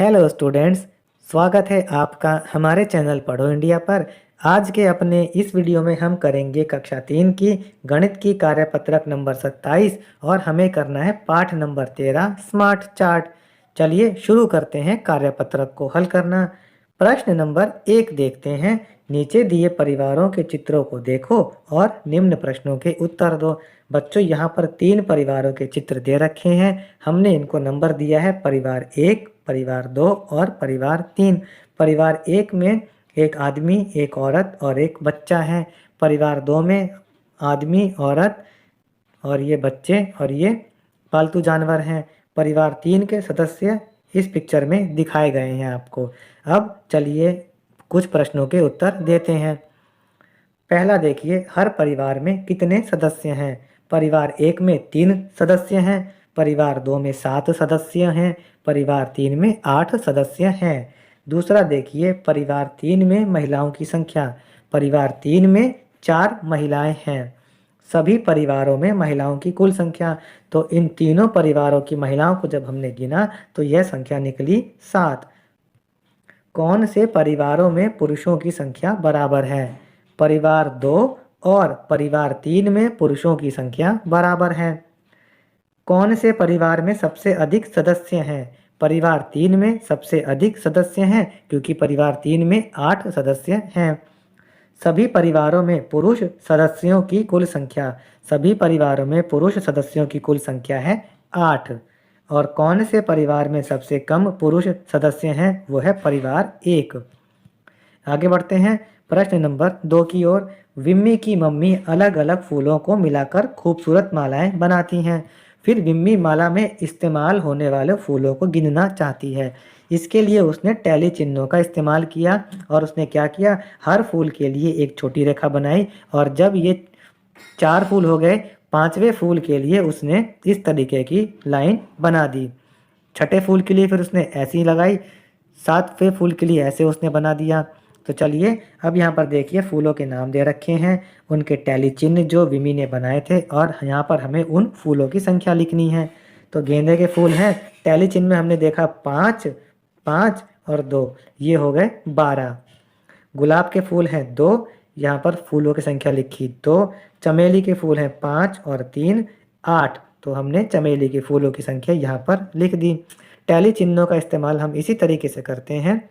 Hello students, स्वागत है आपका हमारे चैनल पढ़ो इंडिया पर। आज के अपने इस वीडियो में हम करेंगे कक्षा 3 की गणित की कार्यपत्रक नंबर 27 और हमें करना है पाठ नंबर 13 स्मार्ट चार्ट। चलिए शुरू करते हैं कार्यपत्रक को हल करना। प्रश्न नंबर 1 देखते हैं। नीचे दिए परिवारों के चित्रों को देखो और निम्न प्रश्नों के उत्तर दो। बच्चों, यहाँ पर 3 परिवारों के चित्र दे रखे हैं। हमने इनको नंबर दिया है परिवार 1, परिवार 2 और परिवार 3। परिवार 1 में एक आदमी, एक औरत और एक बच्चा है। परिवार 2 में आदमी, औरत और ये बच्चे और ये पालतू जानवर हैं। परिवार 3 के सदस्य इस पिक्चर में दिखाए गए हैं आपको। अब चलिए कुछ प्रश्नों के उत्तर देते हैं। पहला देखिए, हर परिवार में कितने सदस्य हैं? परिवार 1 में 3 सदस्य हैं, परिवार 2 में 7 सदस्य हैं, परिवार 3 में 8 सदस्य हैं। दूसरा देखिए, परिवार 3 में महिलाओं की संख्या। परिवार 3 में 4 महिलाएं हैं। सभी परिवारों में महिलाओं की कुल संख्या, तो इन तीनों परिवारों की महिलाओं को जब हमने गिना तो यह संख्या निकली 7। कौन से परिवारों में पुरुषों की संख्या बराबर है? परिवार 2 और परिवार 3 में पुरुषों की संख्या बराबर है। कौन से परिवार में सबसे अधिक सदस्य हैं? परिवार 3 में सबसे अधिक सदस्य हैं क्योंकि परिवार 3 में 8 सदस्य हैं। सभी परिवारों में पुरुष सदस्यों की कुल संख्या। सभी परिवारों में पुरुष सदस्यों की कुल संख्या है 8। और कौन से परिवार में सबसे कम पुरुष सदस्य हैं? वो है परिवार 1। आगे बढ़ते हैं प्रश्न नंबर 2 की ओर। विम्मी की मम्मी अलग अलग फूलों को मिलाकर खूबसूरत मालाएं बनाती हैं। फिर विम्मी माला में इस्तेमाल होने वाले फूलों को गिनना चाहती है। इसके लिए उसने टैली चिन्हों का इस्तेमाल किया और उसने क्या किया, हर फूल के लिए एक छोटी रेखा बनाई और जब ये 4 फूल हो गए, 5वें फूल के लिए उसने इस तरीके की लाइन बना दी। छठे फूल के लिए फिर उसने ऐसी लगाई, 7वें फूल के लिए ऐसे उसने बना दिया। तो चलिए अब यहाँ पर देखिए फूलों के नाम दे रखे हैं, उनके टैली चिन्ह जो विमी ने बनाए थे और यहाँ पर हमें उन फूलों की संख्या लिखनी है। तो गेंदे के फूल हैं, टैली चिन्ह में हमने देखा 5, 5 और 2, ये हो गए 12। गुलाब के फूल हैं 2, यहाँ पर फूलों की संख्या लिखी 2। चमेली के फूल हैं 5 और 3, 8, तो हमने चमेली के फूलों की संख्या यहाँ पर लिख दी। टैली चिन्हों का इस्तेमाल हम इसी तरीके से करते हैं।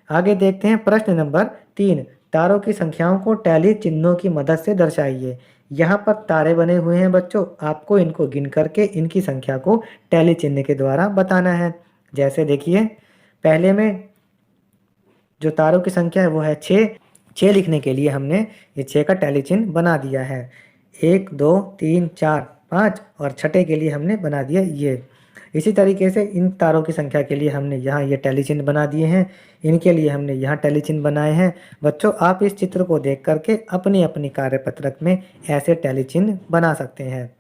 आगे देखते हैं प्रश्न नंबर 3। तारों की संख्याओं को टैली चिन्हों की मदद से दर्शाइए। यहाँ पर तारे बने हुए हैं बच्चों, आपको इनको गिन करके इनकी संख्या को टैली चिन्ह के द्वारा बताना है। जैसे देखिए, पहले में जो तारों की संख्या है वो है 6। 6 लिखने के लिए हमने ये 6 का टैली चिन्ह बना दिया है। 1 2 3 4 5 और छठे के लिए हमने बना दिया ये। इसी तरीके से इन तारों की संख्या के लिए हमने यहाँ ये टैली चिन्ह बना दिए हैं, इनके लिए हमने यहाँ टैली चिन्ह बनाए हैं। बच्चों, आप इस चित्र को देख करके अपनी अपनी कार्यपत्रक में ऐसे टैली चिन्ह बना सकते हैं।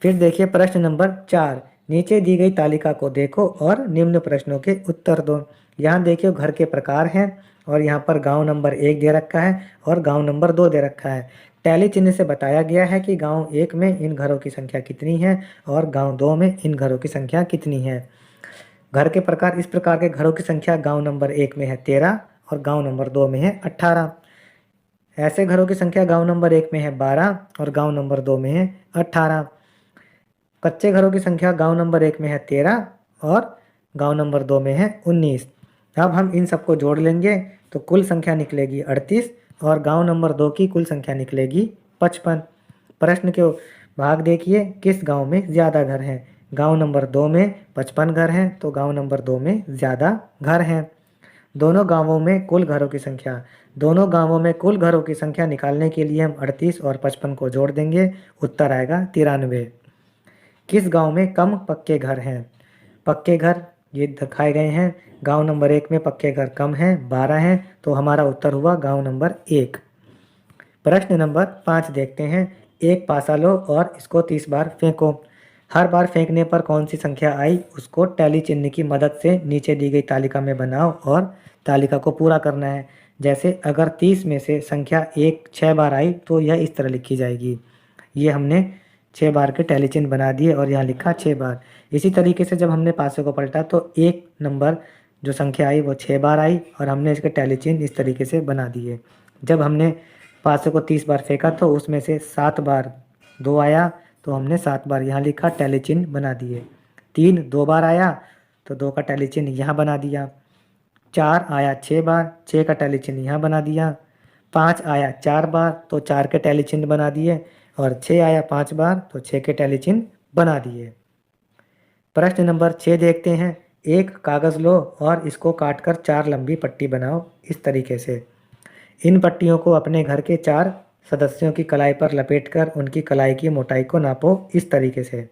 फिर देखिए प्रश्न नंबर 4। नीचे दी गई तालिका को देखो और निम्न प्रश्नों के उत्तर दो। यहाँ देखिए घर के प्रकार हैं और यहाँ पर गांव नंबर 1 दे रखा है और गांव नंबर 2 दे रखा है। टैली चिन्ह से बताया गया है कि गांव 1 में इन घरों की संख्या कितनी है और गांव 2 में इन घरों की संख्या कितनी है। घर के प्रकार, इस प्रकार के घरों की संख्या गांव नंबर 1 में है 13 और गांव नंबर 2 में है 18। ऐसे घरों की संख्या गांव नंबर 1 में है 12 और गांव नंबर 2 में है 18। कच्चे घरों की संख्या गांव नंबर 1 में है 13 और गांव नंबर 2 में है 19। अब हम इन सबको जोड़ लेंगे तो कुल संख्या निकलेगी 38 और गांव नंबर 2 की कुल संख्या निकलेगी 55। प्रश्न के भाग देखिए, किस गांव में ज़्यादा घर हैं? गांव नंबर 2 में 55 घर हैं, तो गांव नंबर 2 में ज़्यादा घर हैं। दोनों गांवों में कुल घरों की संख्या। दोनों गांवों में कुल घरों की संख्या निकालने के लिए हम 38 और 55 को जोड़ देंगे, उत्तर आएगा 93। किस गांव में कम पक्के घर हैं? पक्के घर ये दिखाए गए हैं। गांव नंबर 1 में पक्के घर कम हैं, 12 हैं, तो हमारा उत्तर हुआ गांव नंबर 1। प्रश्न नंबर 5 देखते हैं। एक पासा लो और इसको 30 बार फेंको। हर बार फेंकने पर कौन सी संख्या आई उसको टैली चिन्ह की मदद से नीचे दी गई तालिका में बनाओ और तालिका को पूरा करना है। जैसे अगर 30 में से संख्या 1 6 बार आई तो यह इस तरह लिखी जाएगी। ये हमने 6 बार के टैली चिन्ह बना दिए और यहाँ लिखा 6 बार। इसी तरीके से जब हमने 500 को पलटा तो एक नंबर जो संख्या आई वो 6 बार आई और हमने इसके टैली चिन्ह इस तरीके से बना दिए। जब हमने 500 को 30 बार फेंका तो उसमें से 7 बार 2 आया, तो हमने 7 बार यहाँ लिखा, टैली चिन्ह बना दिए। 3 2 बार आया तो 2 का टैली चिन्ह यहाँ बना दिया। 4 आया 6 बार, 6 का टैली चिन्ह यहाँ बना दिया। 5 आया 4 बार तो 4 के टैली चिन्ह बना दिए और 6 आया 5 बार तो 6 के टैली चिन्ह बना दिए। प्रश्न नंबर 6 देखते हैं। एक कागज़ लो और इसको काटकर 4 लंबी पट्टी बनाओ इस तरीके से। इन पट्टियों को अपने घर के 4 सदस्यों की कलाई पर लपेटकर उनकी कलाई की मोटाई को नापो इस तरीके से।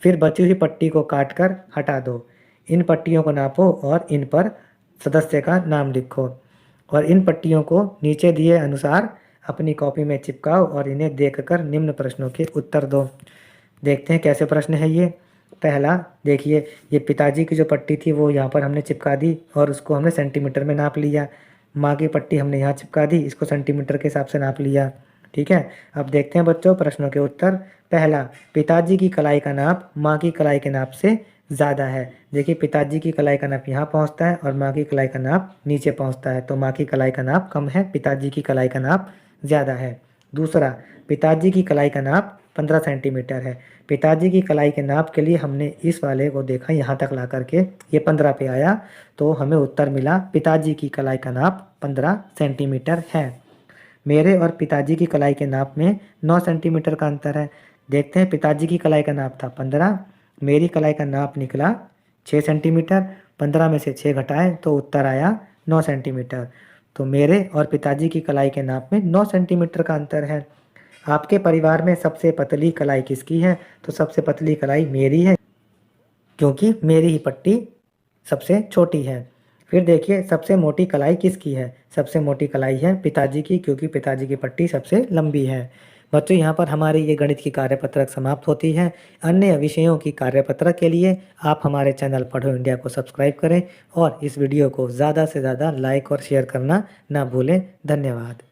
फिर बची हुई पट्टी को काटकर हटा दो। इन पट्टियों को नापो और इन पर सदस्य का नाम लिखो और इन पट्टियों को नीचे दिए अनुसार अपनी कॉपी में चिपकाओ और इन्हें देखकर निम्न प्रश्नों के उत्तर दो। देखते हैं कैसे प्रश्न है ये। पहला देखिए, ये पिताजी की जो पट्टी थी वो यहाँ पर हमने चिपका दी और उसको हमने सेंटीमीटर में नाप लिया। माँ की पट्टी हमने यहाँ चिपका दी, इसको सेंटीमीटर के हिसाब से नाप लिया। ठीक है, अब देखते हैं बच्चों प्रश्नों के उत्तर। पहला, पिताजी की कलाई का नाप माँ की कलाई के नाप से ज़्यादा है। देखिए, पिताजी की कलाई का नाप यहाँ पहुँचता है और माँ की कलाई का नाप नीचे पहुँचता है, तो माँ की कलाई का नाप कम है, पिताजी की कलाई का नाप ज़्यादा है। दूसरा, पिताजी की कलाई का नाप 15 सेंटीमीटर है। पिताजी की कलाई के नाप के लिए हमने इस वाले को देखा, यहाँ तक ला करके ये 15 पे आया, तो हमें उत्तर मिला पिताजी की कलाई का नाप 15 सेंटीमीटर है। मेरे और पिताजी की कलाई के नाप में 9 सेंटीमीटर का अंतर है। देखते हैं, पिताजी की कलाई का नाप था 15, मेरी कलाई का नाप निकला 6 सेंटीमीटर। 15 में से 6 घटाएं तो उत्तर आया 9 सेंटीमीटर। तो मेरे और पिताजी की कलाई के नाप में 9 सेंटीमीटर का अंतर है। आपके परिवार में सबसे पतली कलाई किसकी है? तो सबसे पतली कलाई मेरी है, क्योंकि मेरी ही पट्टी सबसे छोटी है। फिर देखिए, सबसे मोटी कलाई किसकी है? सबसे मोटी कलाई है पिताजी की, क्योंकि पिताजी की पट्टी सबसे लंबी है। बच्चों, यहाँ पर हमारी ये गणित की कार्यपत्रक समाप्त होती है। अन्य विषयों की कार्यपत्रक के लिए आप हमारे चैनल पढ़ो इंडिया को सब्सक्राइब करें और इस वीडियो को ज़्यादा से ज़्यादा लाइक और शेयर करना ना भूलें। धन्यवाद।